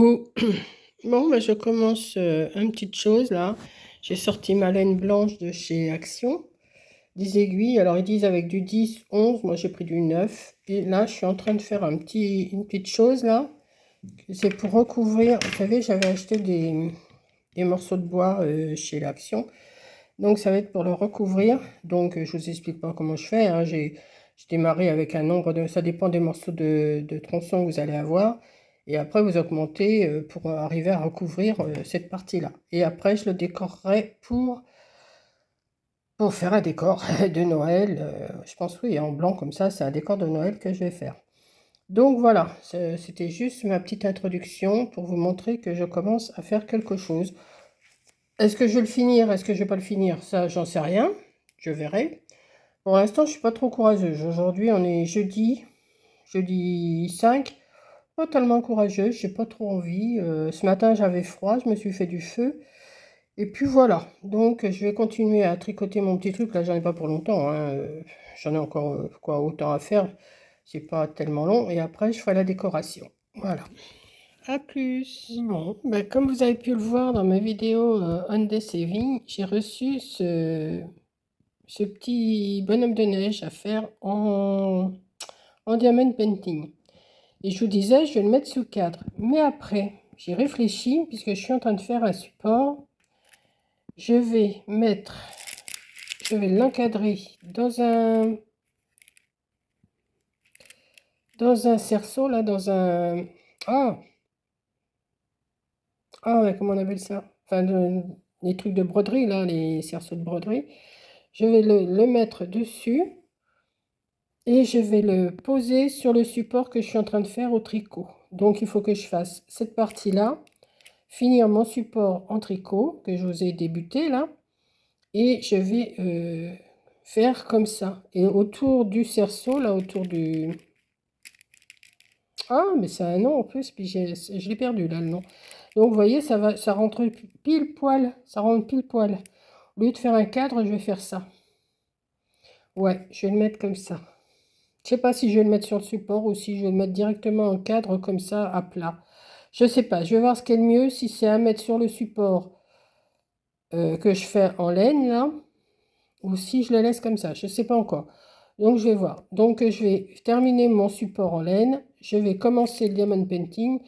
Coucou. Bon, bah, je commence une petite chose là. J'ai sorti ma laine blanche de chez Action, des aiguilles. Alors ils disent avec du 10, 11, moi j'ai pris du 9. Et là, je suis en train de faire une petite chose là. C'est pour recouvrir. Vous savez, j'avais acheté des morceaux de bois chez l'Action. Donc ça va être pour le recouvrir. Donc je vous explique pas comment je fais, hein. J'ai démarré avec un nombre de... Ça dépend des morceaux de tronçon que vous allez avoir. Et après vous augmentez pour arriver à recouvrir cette partie-là. Et après je le décorerai pour faire un décor de Noël. Je pense oui, en blanc comme ça, c'est un décor de Noël que je vais faire. Donc voilà, c'était juste ma petite introduction pour vous montrer que je commence à faire quelque chose. Est-ce que je vais le finir? Est-ce que je vais pas le finir? Ça, j'en sais rien. Je verrai. Pour l'instant, je suis pas trop courageuse. Aujourd'hui, on est jeudi 5. Pas tellement courageuse, j'ai pas trop envie. Ce matin, j'avais froid, je me suis fait du feu. Et puis voilà. Donc, je vais continuer à tricoter mon petit truc. Là, j'en ai pas pour longtemps, hein. J'en ai encore quoi autant à faire. C'est pas tellement long. Et après, je ferai la décoration. Voilà. À plus. Bon, ben, comme vous avez pu le voir dans ma vidéo On Day Saving, j'ai reçu ce petit bonhomme de neige à faire en diamond painting. Et je vous disais, je vais le mettre sous cadre. Mais après, j'ai réfléchi, puisque je suis en train de faire un support, je vais l'encadrer dans un cerceau, là, ah, ouais, comment on appelle ça? Enfin, les trucs de broderie, là, les cerceaux de broderie. Je vais le mettre dessus et je vais le poser sur le support que je suis en train de faire au tricot. Donc, il faut que je fasse cette partie-là, finir mon support en tricot que je vous ai débuté là, et je vais faire comme ça. Et autour du cerceau, là, autour du... Ah, mais c'est un nom en plus, puis je l'ai perdu là, le nom. Donc, vous voyez, ça rentre pile poil, ça rentre pile poil. Au lieu de faire un cadre, je vais faire ça. Ouais, je vais le mettre comme ça. Je sais pas si je vais le mettre sur le support ou si je vais le mettre directement en cadre comme ça à plat. Je sais pas, je vais voir ce qui est le mieux, si c'est à mettre sur le support que je fais en laine là, ou si je le laisse comme ça, je sais pas encore. Donc je vais voir. Donc je vais terminer mon support en laine, je vais commencer le diamond painting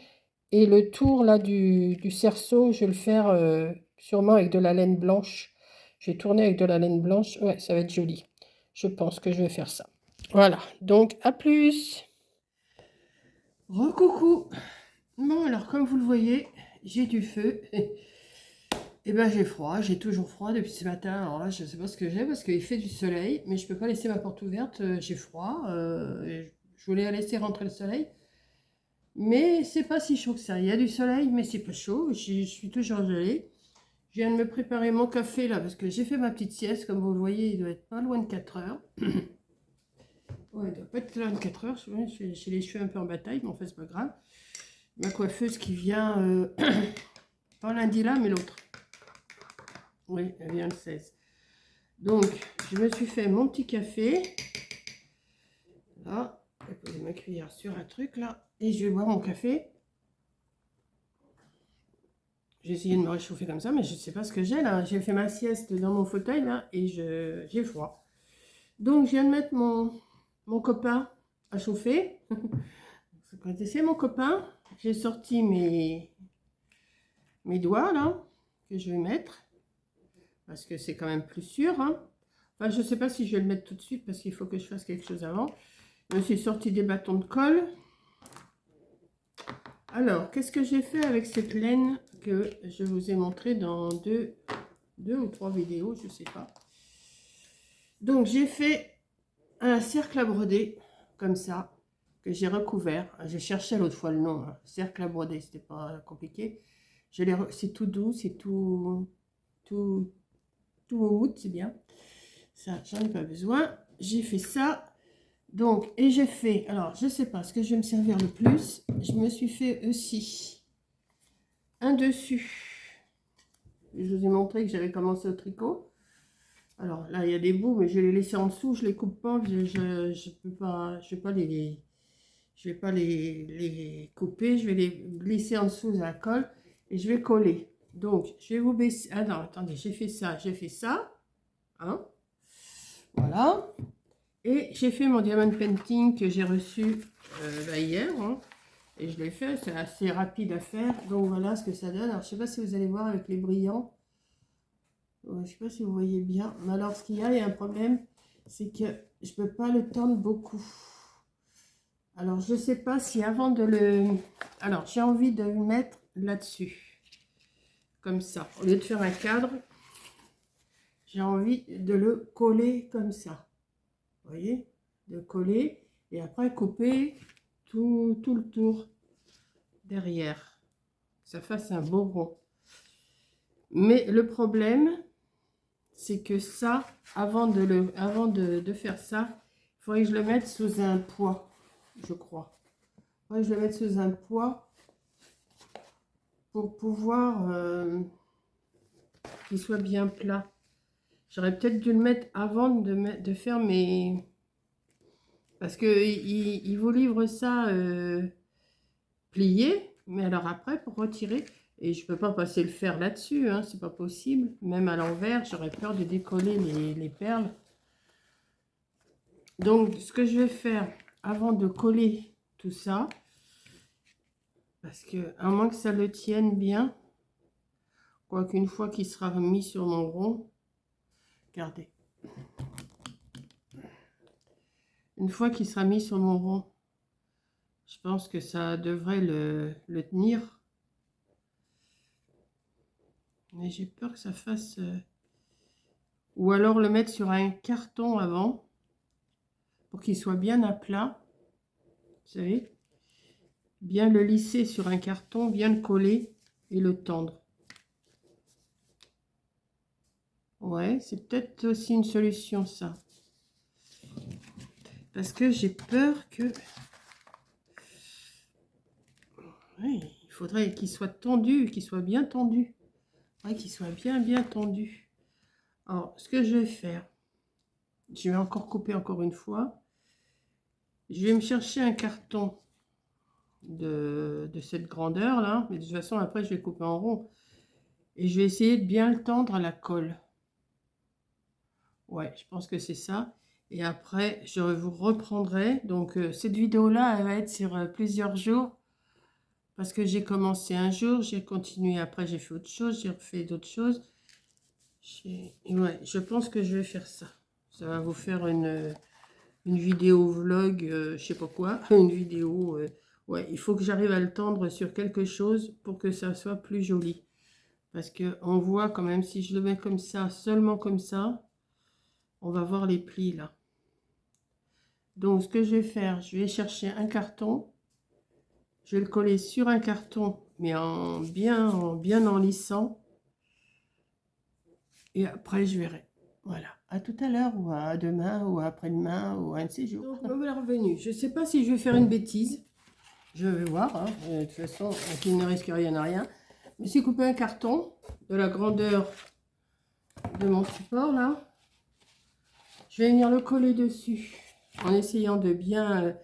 et le tour là du cerceau, je vais le faire sûrement avec de la laine blanche. Je vais tourner avec de la laine blanche, ouais, ça va être joli. Je pense que je vais faire ça. Voilà, donc à plus. Recoucou. Bon, alors comme vous le voyez, j'ai du feu. Et ben j'ai froid, j'ai toujours froid depuis ce matin. Alors là, je ne sais pas ce que j'ai parce qu'il fait du soleil, mais je peux pas laisser ma porte ouverte. J'ai froid. Je voulais laisser rentrer le soleil, mais c'est pas si chaud que ça. Il y a du soleil, mais c'est pas chaud. Je suis toujours gelée. Je viens de me préparer mon café là parce que j'ai fait ma petite sieste. Comme vous le voyez, il doit être pas loin de 4 heures. Ouais, il doit pas être loin de 4 heures. J'ai les cheveux un peu en bataille, mais en fait, c'est pas grave. Ma coiffeuse qui vient, pas lundi là, mais l'autre. Oui, elle vient le 16. Donc, je me suis fait mon petit café. Là, je vais poser ma cuillère sur un truc là. Et je vais boire mon café. J'ai essayé de me réchauffer comme ça, mais je ne sais pas ce que j'ai là. J'ai fait ma sieste dans mon fauteuil là et j'ai froid. Donc, je viens de mettre mon copain à chauffer. Vous connaissez mon copain. J'ai sorti mes doigts là, que je vais mettre. Parce que c'est quand même plus sûr, hein. Enfin, je ne sais pas si je vais le mettre tout de suite parce qu'il faut que je fasse quelque chose avant. Je me suis sorti des bâtons de colle. Alors, qu'est-ce que j'ai fait avec cette laine que je vous ai montré dans deux ou trois vidéos, je ne sais pas. Donc, j'ai fait un cercle à broder, comme ça, que j'ai recouvert. J'ai cherché l'autre fois le nom, hein. Cercle à broder, c'était pas compliqué. C'est tout doux, c'est tout haut, c'est bien. Ça, j'en ai pas besoin. J'ai fait ça. Donc, et j'ai fait, alors je sais pas ce que je vais me servir le plus. Je me suis fait aussi un dessus. Je vous ai montré que j'avais commencé au tricot. Alors là, il y a des bouts, mais je vais les laisser en dessous. Je les coupe pas. Je peux pas. Je vais pas les couper. Je vais les glisser en dessous de la colle et je vais coller. Donc, je vais vous baisser. Ah non, attendez, j'ai fait ça. Hein, voilà. Et j'ai fait mon diamond painting que j'ai reçu hier. Hein, et je l'ai fait, c'est assez rapide à faire. Donc voilà ce que ça donne. Alors, je ne sais pas si vous allez voir avec les brillants. Je ne sais pas si vous voyez bien. Mais alors, ce qu'il y a un problème, c'est que je ne peux pas le tendre beaucoup. Alors, je ne sais pas si avant de le... Alors, j'ai envie de le mettre là-dessus. Comme ça. Au lieu de faire un cadre, j'ai envie de le coller comme ça. Vous voyez? De coller. Et après, couper tout le tour derrière. Que ça fasse un beau rond. Mais le problème, c'est que ça, avant de faire ça, il faudrait que je le mette sous un poids, je crois. Il faudrait que je le mette sous un poids pour pouvoir qu'il soit bien plat. J'aurais peut-être dû le mettre avant de faire mes... Parce qu'il vous livre ça plié, mais alors après, pour retirer... Et je ne peux pas passer le fer là-dessus, hein, c'est pas possible. Même à l'envers, j'aurais peur de décoller les perles. Donc, ce que je vais faire avant de coller tout ça, parce que à moins que ça le tienne bien, quoi qu'une fois qu'il sera mis sur mon rond, regardez. Une fois qu'il sera mis sur mon rond, je pense que ça devrait le tenir. Mais j'ai peur que ça fasse... Ou alors le mettre sur un carton avant, pour qu'il soit bien à plat. Vous savez, bien le lisser sur un carton, bien le coller et le tendre. Ouais, c'est peut-être aussi une solution, ça. Parce que j'ai peur que... Oui, il faudrait qu'il soit tendu, qu'il soit bien tendu. Ouais, qu'il soit bien tendu. Alors, ce que je vais faire, je vais encore couper encore une fois. Je vais me chercher un carton de cette grandeur là, mais de toute façon après je vais couper en rond. Et je vais essayer de bien le tendre à la colle. Ouais, je pense que c'est ça. Et après, je vous reprendrai. Donc, cette vidéo-là, elle va être sur plusieurs jours. Parce que j'ai commencé un jour, j'ai continué. Après, j'ai fait autre chose, j'ai refait d'autres choses. Ouais, je pense que je vais faire ça. Ça va vous faire une vidéo vlog, je sais pas quoi. Une vidéo... ouais, il faut que j'arrive à le tendre sur quelque chose pour que ça soit plus joli. Parce qu'on voit quand même, si je le mets comme ça, seulement comme ça, on va voir les plis là. Donc, ce que je vais faire, je vais chercher un carton. Je vais le coller sur un carton, mais en bien en lissant. Et après, je verrai. Voilà. À tout à l'heure, ou à demain, ou à après-demain, ou un de ces jours. Donc, me voilà revenu. Je ne sais pas si je vais faire une bêtise. Je vais voir. Hein. De toute façon, qui ne risque rien à rien. Je me suis coupé un carton de la grandeur de mon support, là. Je vais venir le coller dessus en essayant de bien...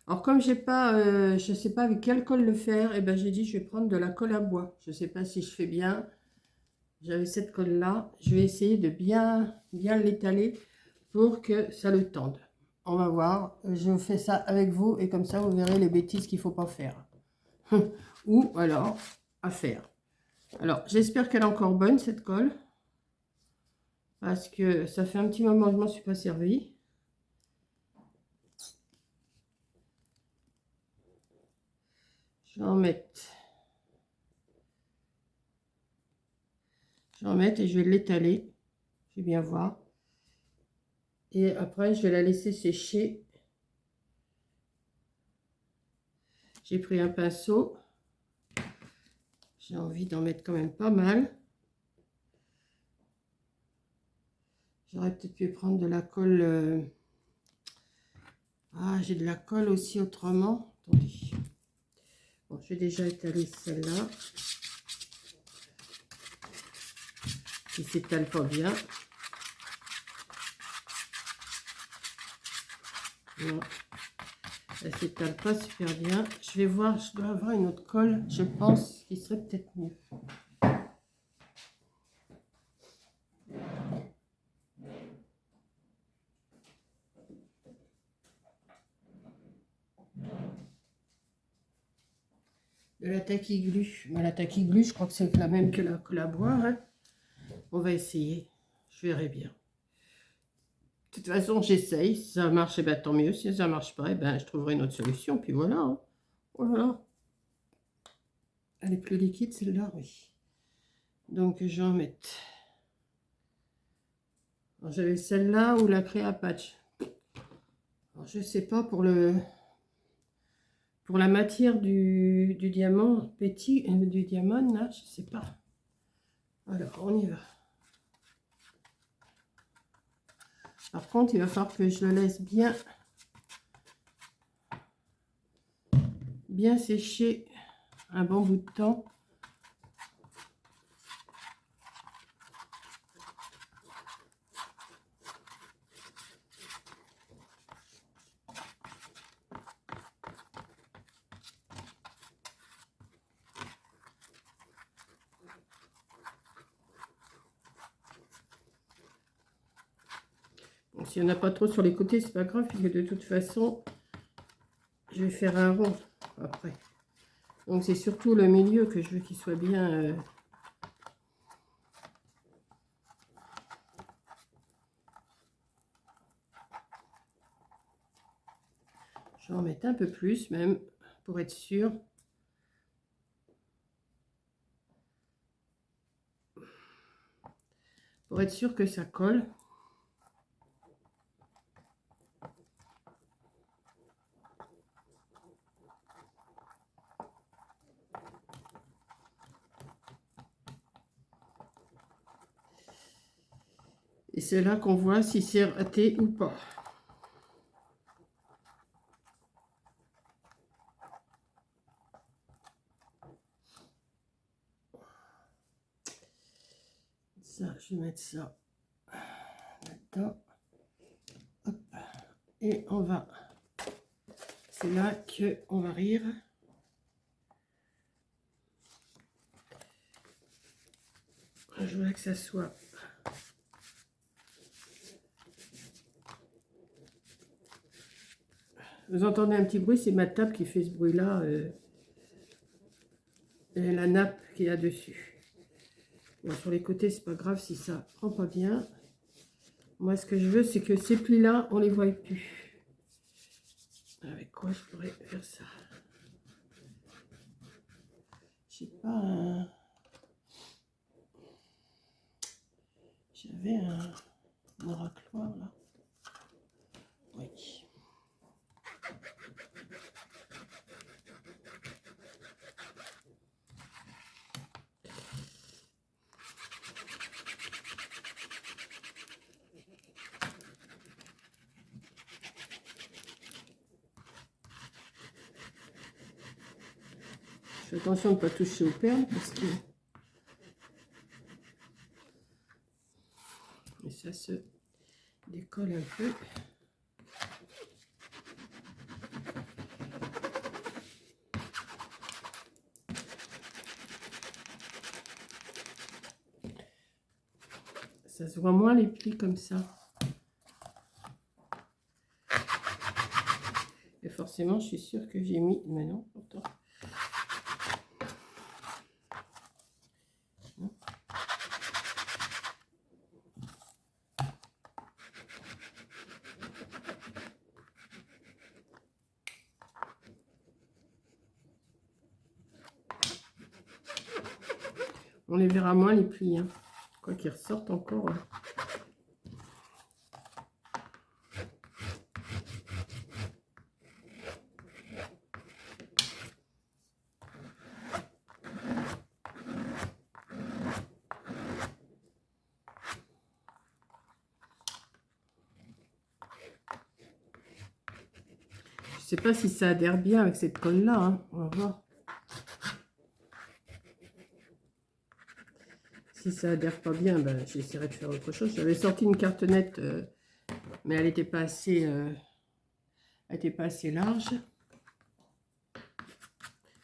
Alors, comme j'ai pas, je ne sais pas avec quelle colle le faire, et ben j'ai dit je vais prendre de la colle à bois. Je ne sais pas si je fais bien. J'avais cette colle-là. Je vais essayer de bien l'étaler pour que ça le tende. On va voir. Je fais ça avec vous et comme ça, vous verrez les bêtises qu'il ne faut pas faire. Ou alors, à faire. Alors, j'espère qu'elle est encore bonne, cette colle. Parce que ça fait un petit moment que je ne m'en suis pas servi. Je vais en mettre. Je vais en mettre et je vais l'étaler. Je vais bien voir. Et après, je vais la laisser sécher. J'ai pris un pinceau. J'ai envie d'en mettre quand même pas mal. J'aurais peut-être pu prendre de la colle. Ah, j'ai de la colle aussi autrement. Attendez. Bon, j'ai déjà étalé celle-là. Qui s'étale pas bien. Voilà. Elle s'étale pas super bien. Je vais voir, je dois avoir une autre colle, je pense, qui serait peut-être mieux. De la taquiglu. Mais la taquiglu, je crois que c'est la même que la boire. Hein. On va essayer. Je verrai bien. De toute façon, j'essaye. Si ça marche, eh ben, tant mieux. Si ça marche pas, eh ben, je trouverai une autre solution. Puis voilà. Hein. Voilà. Elle est plus liquide, celle-là, oui. Donc, je vais en mettre. J'avais celle-là ou la Créa Patch. Alors, je sais pas pour la matière du diamant petit, du diamant, là, je sais pas. Alors, on y va. Par contre, il va falloir que je le laisse bien sécher un bon bout de temps. S'il n'y en a pas trop sur les côtés, c'est pas grave, puisque de toute façon, je vais faire un rond après. Donc c'est surtout le milieu que je veux qu'il soit bien... Je vais en mettre un peu plus même, pour être sûr. Pour être sûr que ça colle. Et c'est là qu'on voit si c'est raté ou pas. Ça, je vais mettre ça là-dedans. Hop. Et on va... C'est là qu'on va rire. Je voudrais que ça soit... Vous entendez un petit bruit, c'est ma table qui fait ce bruit-là. Et la nappe qu'il y a dessus. Bon, sur les côtés, c'est pas grave si ça prend pas bien. Moi, ce que je veux, c'est que ces plis-là, on les voit plus. Avec quoi je pourrais faire ça? J'ai pas un... J'avais un racloir, là. Oui. Fais attention de ne pas toucher aux perles parce que... Et ça se décolle un peu. Ça se voit moins les plis comme ça. Et forcément, je suis sûre que j'ai mis... Mais non, pourtant... On les verra moins les plis, hein. Quoi qu'ils ressortent encore. Hein. Je sais pas si ça adhère bien avec cette colle là, hein. On va voir. Si ça adhère pas bien, ben, j'essaierai de faire autre chose. J'avais sorti une cartonnette, mais elle n'était pas assez large.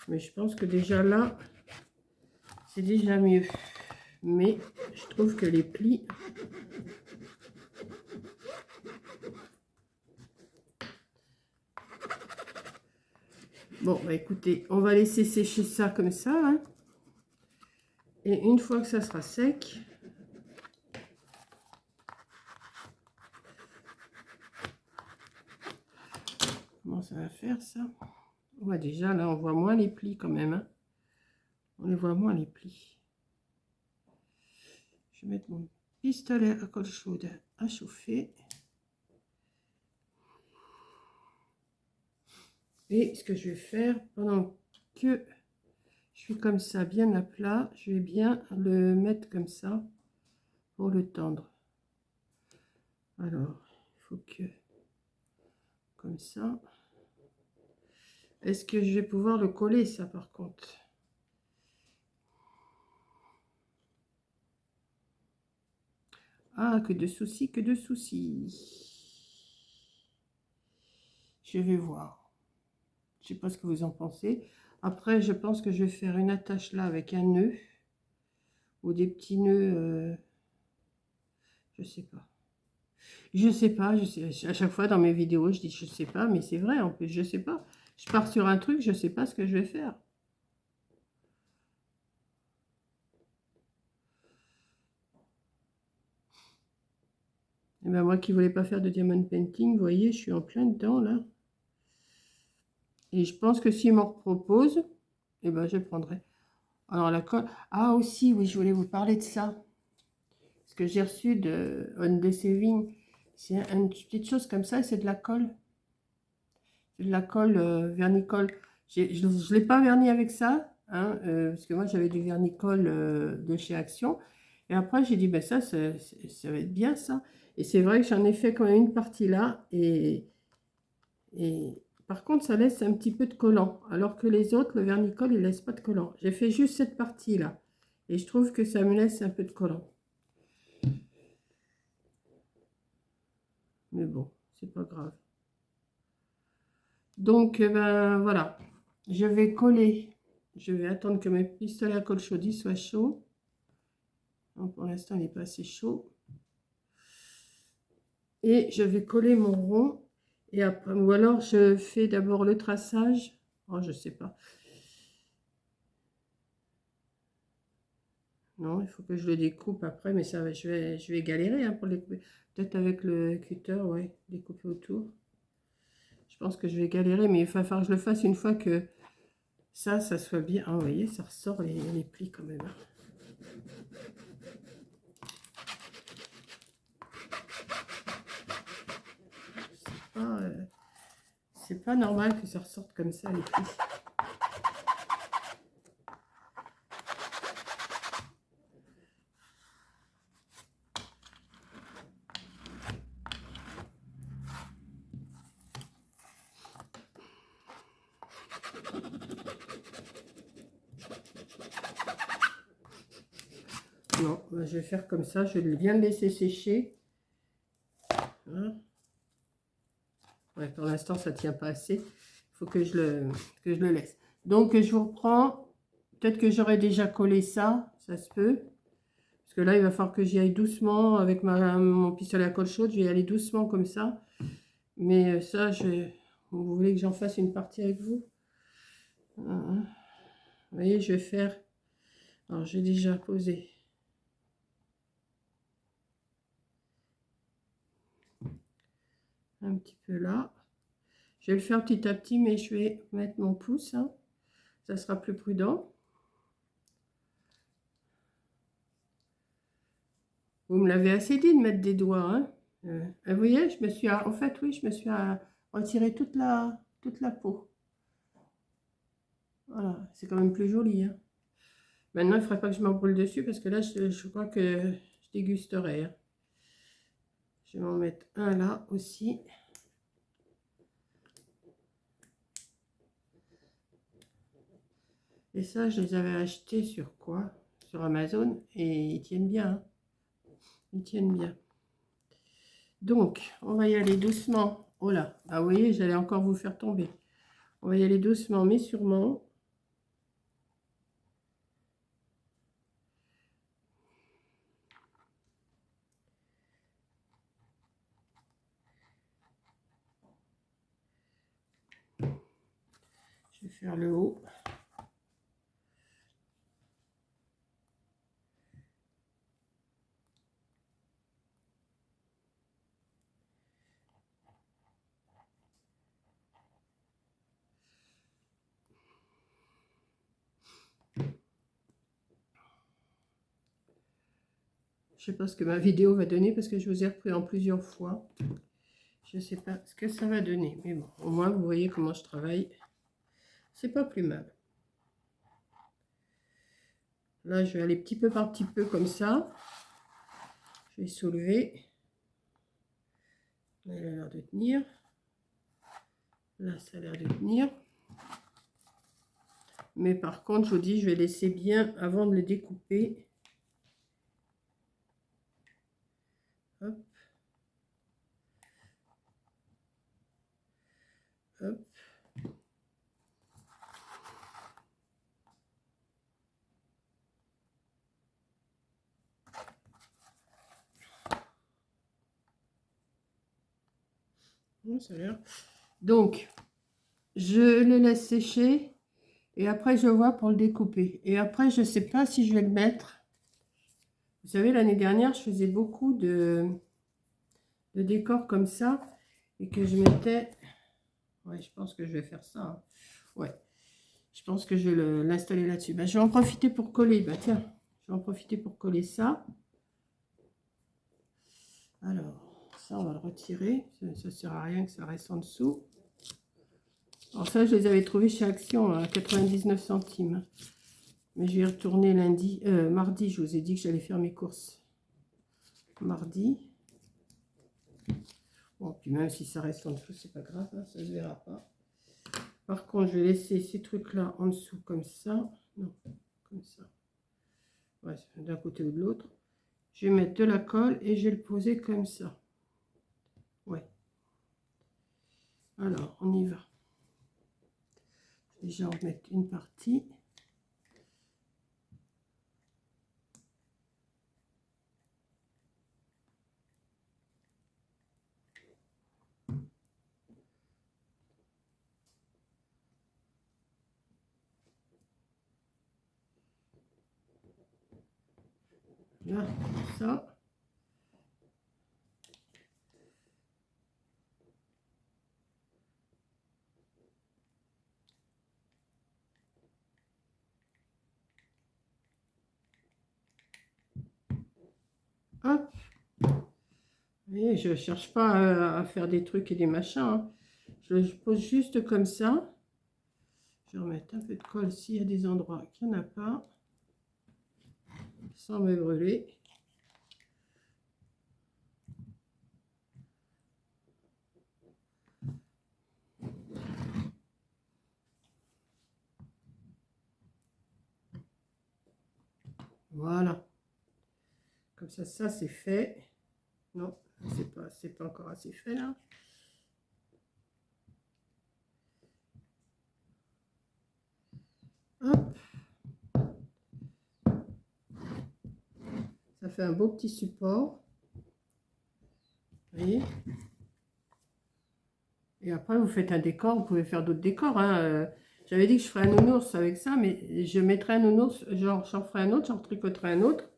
Mais je pense que déjà là, c'est déjà mieux. Mais je trouve que les plis... Bon, bah écoutez, on va laisser sécher ça comme ça. Hein. Et une fois que ça sera sec... Comment ça va faire ça? Ouais, déjà, là, on voit moins les plis quand même. Hein. On les voit moins les plis. Je vais mettre mon pistolet à colle chaude à chauffer. Et ce que je vais faire, pendant que je suis comme ça, bien à plat, je vais bien le mettre comme ça pour le tendre. Alors, il faut que... Comme ça. Est-ce que je vais pouvoir le coller, ça, par contre? Ah, que de soucis, que de soucis. Je vais voir. Je sais pas ce que vous en pensez. Après, je pense que je vais faire une attache là avec un nœud. Ou des petits nœuds. Je sais pas. Je sais pas. Je sais, à chaque fois dans mes vidéos, je dis je sais pas. Mais c'est vrai, en plus, je sais pas. Je pars sur un truc, je sais pas ce que je vais faire. Et ben moi qui voulais pas faire de diamond painting, vous voyez, je suis en plein dedans là. Et je pense que s'il m'en propose, eh ben je prendrai. Alors la colle. Ah aussi, oui, je voulais vous parler de ça. Ce que j'ai reçu de On The Saving, c'est une petite chose comme ça, c'est de la colle. C'est de la colle vernicole. Je ne l'ai pas verni avec ça, hein, parce que moi j'avais du vernicole de chez Action. Et après j'ai dit, ben ça va être bien ça. Et c'est vrai que j'en ai fait quand même une partie là. Et par contre, ça laisse un petit peu de collant. Alors que les autres, le vernicole, il laisse pas de collant. J'ai fait juste cette partie là. Et je trouve que ça me laisse un peu de collant. Mais bon, c'est pas grave. Donc, ben voilà. Je vais coller. Je vais attendre que mes pistolets à colle chaudis soient chauds. Donc, pour l'instant, il n'est pas assez chaud. Et je vais coller mon rond. Et après, ou alors je fais d'abord le traçage. Oh, je sais pas. Non, il faut que je le découpe après, mais ça, je vais galérer hein, pour les couper. Peut-être avec le cutter, ouais, découper autour. Je pense que je vais galérer, mais il va falloir que je le fasse une fois que ça soit bien. Ah, vous voyez, ça ressort les plis quand même. C'est pas normal que ça ressorte comme ça les plis. Non, je vais faire comme ça, je vais bien le laisser sécher. Hein. Ouais, pour l'instant, ça ne tient pas assez. Il faut que je le laisse. Donc, je vous reprends. Peut-être que j'aurais déjà collé ça, ça se peut. Parce que là, il va falloir que j'y aille doucement avec mon pistolet à colle chaude. Je vais y aller doucement comme ça. Mais ça, vous voulez que j'en fasse une partie avec vous? Vous voyez, je vais faire... Alors, j'ai déjà posé... un petit peu là. Je vais le faire petit à petit, mais je vais mettre mon pouce. Hein. Ça sera plus prudent. Vous me l'avez assez dit de mettre des doigts. Hein. Vous voyez, je me suis... En fait, oui, je me suis retiré toute la peau. Voilà, c'est quand même plus joli. Hein. Maintenant, il ne faudrait pas que je m'embrouille dessus parce que là, je crois que je dégusterai. Hein. Je vais en mettre un là aussi. Et ça, je les avais achetés sur quoi? Sur Amazon. Et ils tiennent bien. Hein. Ils tiennent bien. Donc, on va y aller doucement. Oh là, ah, vous voyez, j'allais encore vous faire tomber. On va y aller doucement, mais sûrement. Je vais faire le haut. Je sais pas ce que ma vidéo va donner parce que je vous ai repris en plusieurs fois. Je sais pas ce que ça va donner. Mais bon, au moins vous voyez comment je travaille. C'est pas plus mal. Là, je vais aller petit peu par petit peu comme ça. Je vais soulever. Là, il a l'air de tenir. Là, ça a l'air de tenir. Mais par contre, je vous dis, je vais laisser bien avant de le découper. Hop. Hop. Ça a l'air. Donc, je le laisse sécher et après je vois pour le découper. Et après, je ne sais pas si je vais le mettre. Vous savez, l'année dernière, je faisais beaucoup de décors comme ça et que je mettais. Ouais, je pense que je vais faire ça. Hein. Ouais, je pense que je vais l'installer là-dessus. Ben, je vais en profiter pour coller. Ben, tiens, je vais en profiter pour coller ça. Alors, ça, on va le retirer. Ça ne sert à rien que ça reste en dessous. Alors ça, je les avais trouvés chez Action à 99 centimes. Mais je vais y retourner mardi. Je vous ai dit que j'allais faire mes courses. Mardi. Bon, puis même si ça reste en dessous, c'est pas grave. Hein, ça ne se verra pas. Par contre, je vais laisser ces trucs-là en dessous comme ça. Non, comme ça. Ouais, d'un côté ou de l'autre. Je vais mettre de la colle et je vais le poser comme ça. Ouais. Alors, on y va. Déjà, on va mettre une partie. Là, ça. Hop. Et je ne cherche pas à faire des trucs et des machins. Hein. Je pose juste comme ça. Je vais remettre un peu de colle s'il y a des endroits qu'il n'y en a pas. Sans me brûler. Voilà. Comme ça c'est fait. Non, c'est pas encore assez fait là. Hop. Ça fait un beau petit support. Vous voyez? Et après, vous faites un décor. Vous pouvez faire d'autres décors. Hein. J'avais dit que je ferais un nounours avec ça, mais je mettrai un nounours. Genre, j'en ferai un autre, j'en tricoterai un autre.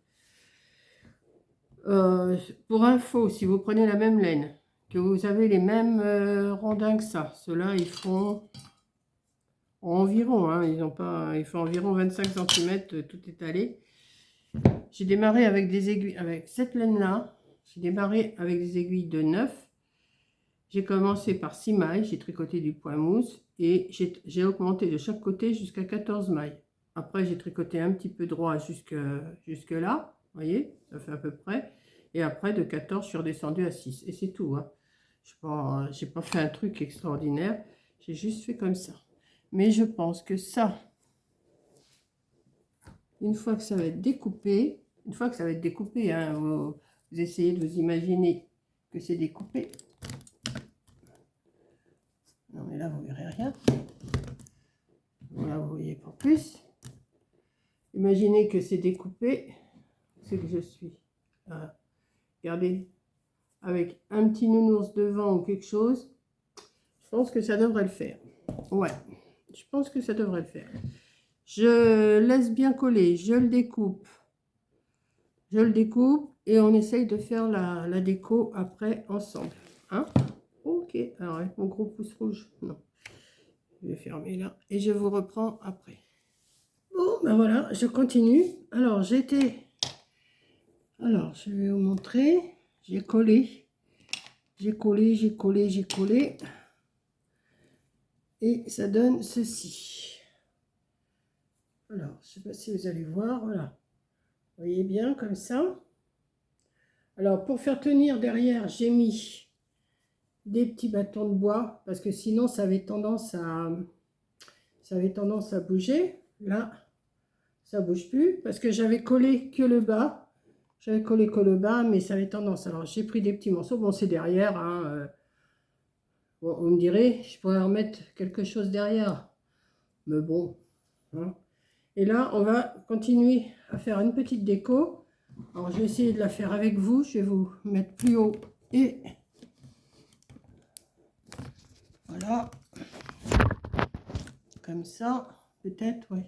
Pour info, si vous prenez la même laine, que vous avez les mêmes rondins que ça, ceux-là, ils font environ, hein, ils font environ 25 cm, tout étalé. J'ai démarré avec des aiguilles, avec cette laine-là, j'ai démarré avec des aiguilles de 9. J'ai commencé par 6 mailles, j'ai tricoté du point mousse et j'ai augmenté de chaque côté jusqu'à 14 mailles. Après, j'ai tricoté un petit peu droit jusque là, vous voyez, ça fait à peu près. Et après, de 14, je suis redescendue à 6. Et c'est tout. Hein. Je n'ai pas fait un truc extraordinaire. J'ai juste fait comme ça. Mais je pense que ça, une fois que ça va être découpé, hein, vous essayez de vous imaginer que c'est découpé. Non, mais là, vous verrez rien. Voilà, vous voyez pas plus. Imaginez que c'est découpé. C'est que je suis. Regardez, avec un petit nounours devant ou quelque chose, je pense que ça devrait le faire. Ouais. Je pense que ça devrait le faire. Je laisse bien coller, je le découpe. Je le découpe et on essaye de faire la déco après ensemble. Hein? Ok, alors avec mon gros pouce rouge, non. Je vais fermer là et je vous reprends après. Bon, ben voilà, je continue. Alors, Alors, je vais vous montrer. J'ai collé. J'ai collé, j'ai collé, j'ai collé. Et ça donne ceci. Alors, je ne sais pas si vous allez voir, voilà. Vous voyez bien, comme ça. Alors, pour faire tenir derrière, j'ai mis des petits bâtons de bois, parce que sinon, ça avait tendance à bouger. Là, ça bouge plus, parce que j'avais collé que le bas. J'avais collé que le bas, mais ça avait tendance. Alors, j'ai pris des petits morceaux. Bon, c'est derrière, hein, bon, vous me direz, je pourrais remettre quelque chose derrière. Mais bon. Hein. Et là, on va continuer à faire une petite déco. Alors, je vais essayer de la faire avec vous. Je vais vous mettre plus haut. Et voilà. Comme ça. Peut-être, oui.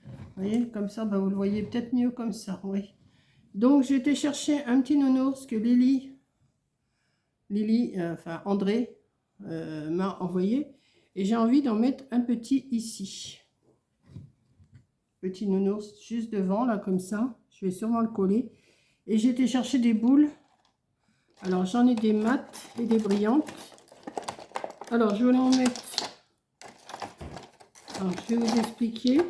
Vous voyez, comme ça, bah, vous le voyez peut-être mieux comme ça. Oui. Donc, j'ai été chercher un petit nounours que Lily, enfin André, m'a envoyé. Et j'ai envie d'en mettre un petit ici. Petit nounours juste devant, là, comme ça. Je vais sûrement le coller. Et j'ai été chercher des boules. Alors, j'en ai des mates et des brillantes. Alors, je vais en mettre... Alors, je vais vous expliquer.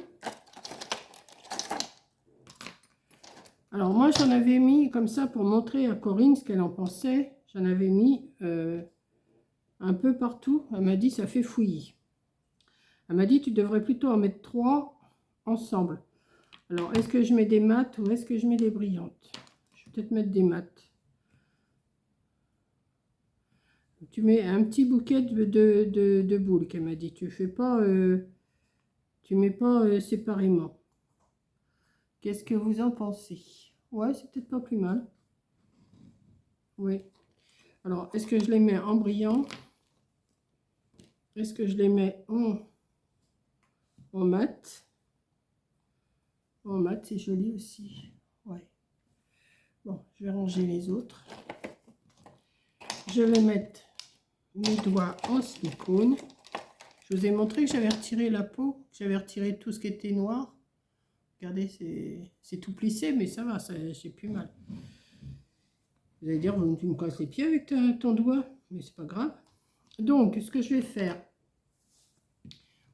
Alors, moi, j'en avais mis comme ça pour montrer à Corinne ce qu'elle en pensait. J'en avais mis un peu partout. Elle m'a dit, ça fait fouillis. Elle m'a dit, tu devrais plutôt en mettre 3 ensemble. Alors, est-ce que je mets des mates ou est-ce que je mets des brillantes? Je vais peut-être mettre des mates. Tu mets un petit bouquet de boules, qu'elle m'a dit. Tu fais pas, tu mets pas séparément. Qu'est-ce que vous en pensez? Ouais, c'est peut-être pas plus mal. Oui. Alors, est-ce que je les mets en brillant? Est-ce que je les mets en mat? En mat, c'est joli aussi. Ouais. Bon, je vais ranger les autres. Je vais mettre mes doigts en silicone. Je vous ai montré que j'avais retiré la peau, que j'avais retiré tout ce qui était noir. Regardez, c'est tout plissé, mais ça va, c'est plus mal. Vous allez dire, tu me casses les pieds avec ton doigt, mais c'est pas grave. Donc, ce que je vais faire,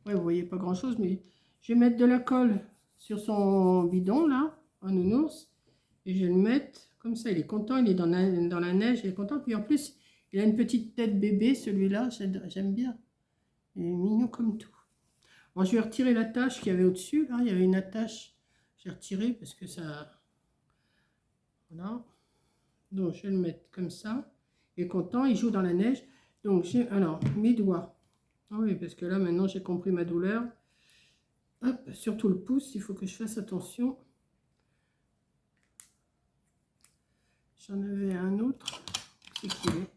ouais, vous voyez pas grand chose, mais je vais mettre de la colle sur son bidon là, un nounours, et je vais le mettre comme ça. Il est content, il est dans la neige, il est content. Puis en plus, il a une petite tête bébé, celui-là, j'aime bien. Il est mignon comme tout. Bon, je vais retirer l'attache qu'il y avait au-dessus. Là, il y avait une attache. J'ai retiré parce que ça... Voilà. Donc, je vais le mettre comme ça. Il est content, il joue dans la neige. Donc, j'ai... Alors, mes doigts. Ah oui, parce que là, maintenant, j'ai compris ma douleur. Hop, surtout le pouce, il faut que je fasse attention. J'en avais un autre. C'est qui est?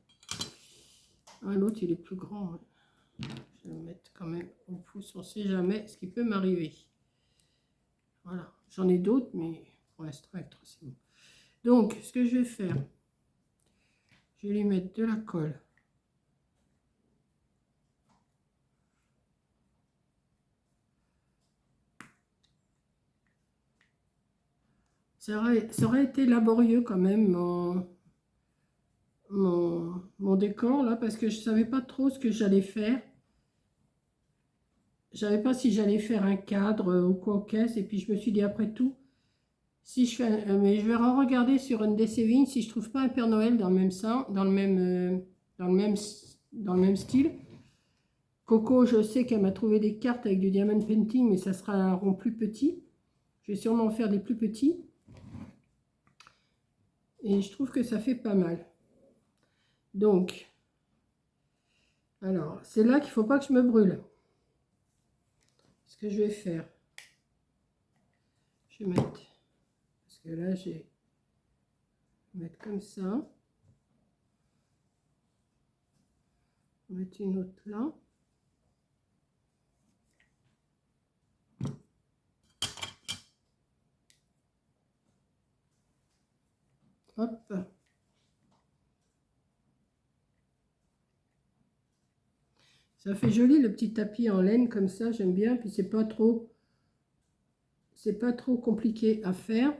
Ah, l'autre, il est plus grand. Hein. Je vais le mettre quand même au pouce. On ne sait jamais ce qui peut m'arriver. Voilà. J'en ai d'autres, mais pour l'instant, avec 3, c'est bon. Donc, ce que je vais faire, je vais lui mettre de la colle. Ça aurait été laborieux quand même, mon décor, là, parce que je ne savais pas trop ce que j'allais faire. Je ne savais pas si j'allais faire un cadre ou quoi qu'est-ce. Et puis, je me suis dit, après tout, si je fais... mais je vais regarder sur une des vignes si je trouve pas un Père Noël dans le même sens, dans le même style. Coco, je sais qu'elle m'a trouvé des cartes avec du diamond painting, mais ça sera un rond plus petit. Je vais sûrement en faire des plus petits. Et je trouve que ça fait pas mal. Donc, alors, c'est là qu'il ne faut pas que je me brûle. Ce que je vais faire, je vais mettre, parce que là, je vais mettre comme ça. Mettre une autre là. Hop. Ça fait joli le petit tapis en laine comme ça, j'aime bien. Puis c'est pas trop compliqué à faire.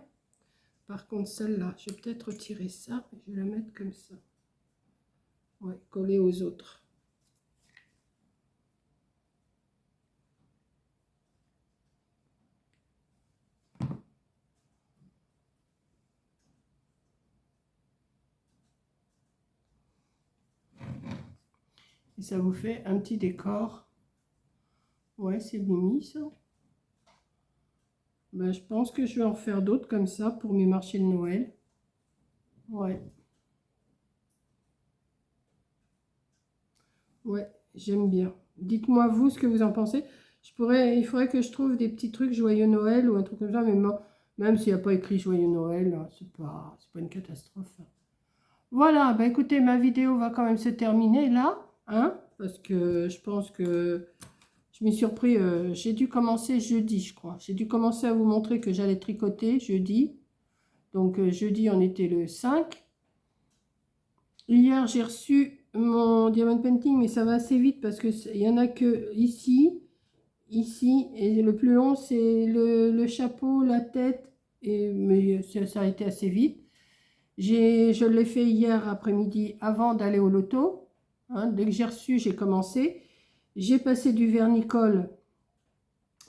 Par contre, celle-là, je vais peut-être retirer ça. Je vais la mettre comme ça. Ouais, coller aux autres. Et ça vous fait un petit décor. Ouais, c'est mimi ça. Ben, je pense que je vais en faire d'autres comme ça pour mes marchés de Noël. Ouais. Ouais, j'aime bien. Dites-moi vous ce que vous en pensez. Il faudrait que je trouve des petits trucs Joyeux Noël ou un truc comme ça, mais même s'il n'y a pas écrit Joyeux Noël, hein, c'est pas une catastrophe. Voilà, bah écoutez, ma vidéo va quand même se terminer là, hein, parce que je pense que je m'y suis surpris. J'ai dû commencer jeudi, je crois. J'ai dû commencer à vous montrer que j'allais tricoter jeudi. Donc jeudi, on était le 5. Hier, j'ai reçu mon diamond painting, mais ça va assez vite parce qu'il y en a que ici, et le plus long, c'est le chapeau, la tête, mais ça a été assez vite. Je l'ai fait hier après-midi avant d'aller au loto. Hein, dès que j'ai reçu, j'ai commencé. J'ai passé du vernicole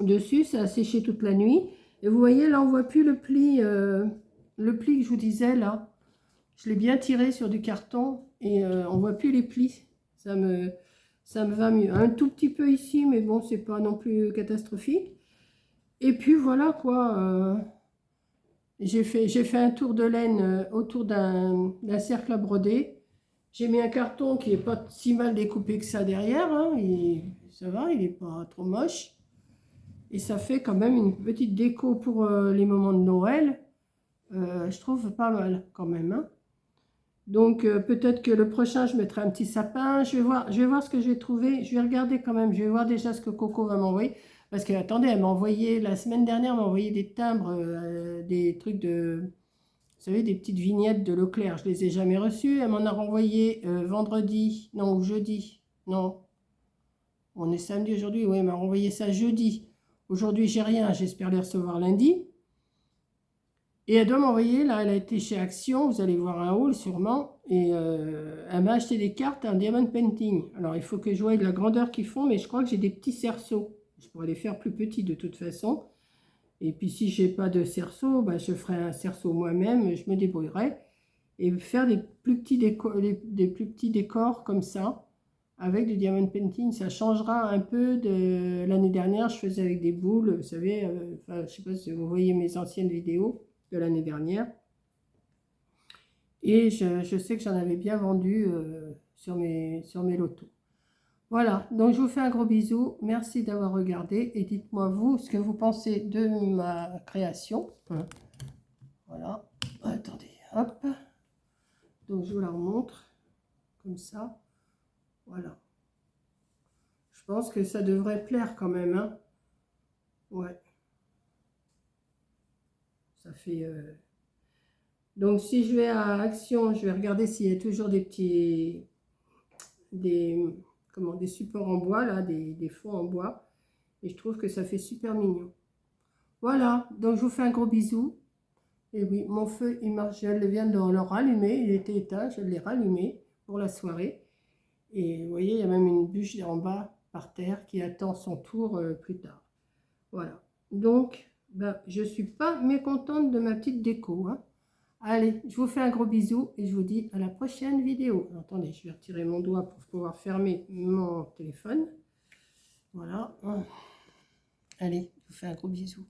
dessus, ça a séché toute la nuit. Et vous voyez, là, on ne voit plus le pli que je vous disais, là. Je l'ai bien tiré sur du carton et on ne voit plus les plis. Ça me va mieux. Un tout petit peu ici, mais bon, c'est pas non plus catastrophique. Et puis voilà quoi. J'ai fait un tour de laine autour d'un cercle à broder. J'ai mis un carton qui n'est pas si mal découpé que ça derrière. Hein, ça va, il n'est pas trop moche. Et ça fait quand même une petite déco pour les moments de Noël. Je trouve pas mal quand même. Hein. Donc peut-être que le prochain, je mettrai un petit sapin. Je vais voir ce que je vais trouver. Je vais regarder quand même. Je vais voir déjà ce que Coco va m'envoyer. Parce que, attendez, elle m'a envoyé, la semaine dernière, elle m'a envoyé des timbres, des trucs de... Vous savez, des petites vignettes de Leclerc. Je ne les ai jamais reçues. Elle m'en a renvoyé vendredi. Non, ou jeudi. Non. On est samedi aujourd'hui. Oui, elle m'a renvoyé ça jeudi. Aujourd'hui, j'ai rien. J'espère les recevoir lundi. Et elle doit m'envoyer, là, elle a été chez Action, vous allez voir un haul sûrement, et elle m'a acheté des cartes, un diamond painting. Alors, il faut que je voie de la grandeur qu'ils font, mais je crois que j'ai des petits cerceaux. Je pourrais les faire plus petits de toute façon. Et puis, si je n'ai pas de cerceau, bah, je ferai un cerceau moi-même, je me débrouillerai. Et faire des plus petits décors comme ça, avec du diamond painting, ça changera un peu de l'année dernière. Je faisais avec des boules, vous savez, je ne sais pas si vous voyez mes anciennes vidéos de l'année dernière. Et je sais que j'en avais bien vendu sur mes lotos. Voilà, donc je vous fais un gros bisou. Merci d'avoir regardé et dites-moi vous ce que vous pensez de ma création. Voilà, attendez, hop. Donc je vous la remontre comme ça. Voilà. Je pense que ça devrait plaire quand même. Hein. Ouais. Ça fait... Donc si je vais à Action, je vais regarder s'il y a toujours des petits... des supports en bois, là, des fonds en bois. Et je trouve que ça fait super mignon. Voilà, donc je vous fais un gros bisou. Et oui, mon feu, il marche, je viens de le rallumer, il était éteint, je l'ai rallumé pour la soirée. Et vous voyez, il y a même une bûche en bas, par terre, qui attend son tour plus tard. Voilà, donc, ben, je ne suis pas mécontente de ma petite déco. Hein. Allez, je vous fais un gros bisou et je vous dis à la prochaine vidéo. Attendez, je vais retirer mon doigt pour pouvoir fermer mon téléphone. Voilà. Allez, je vous fais un gros bisou.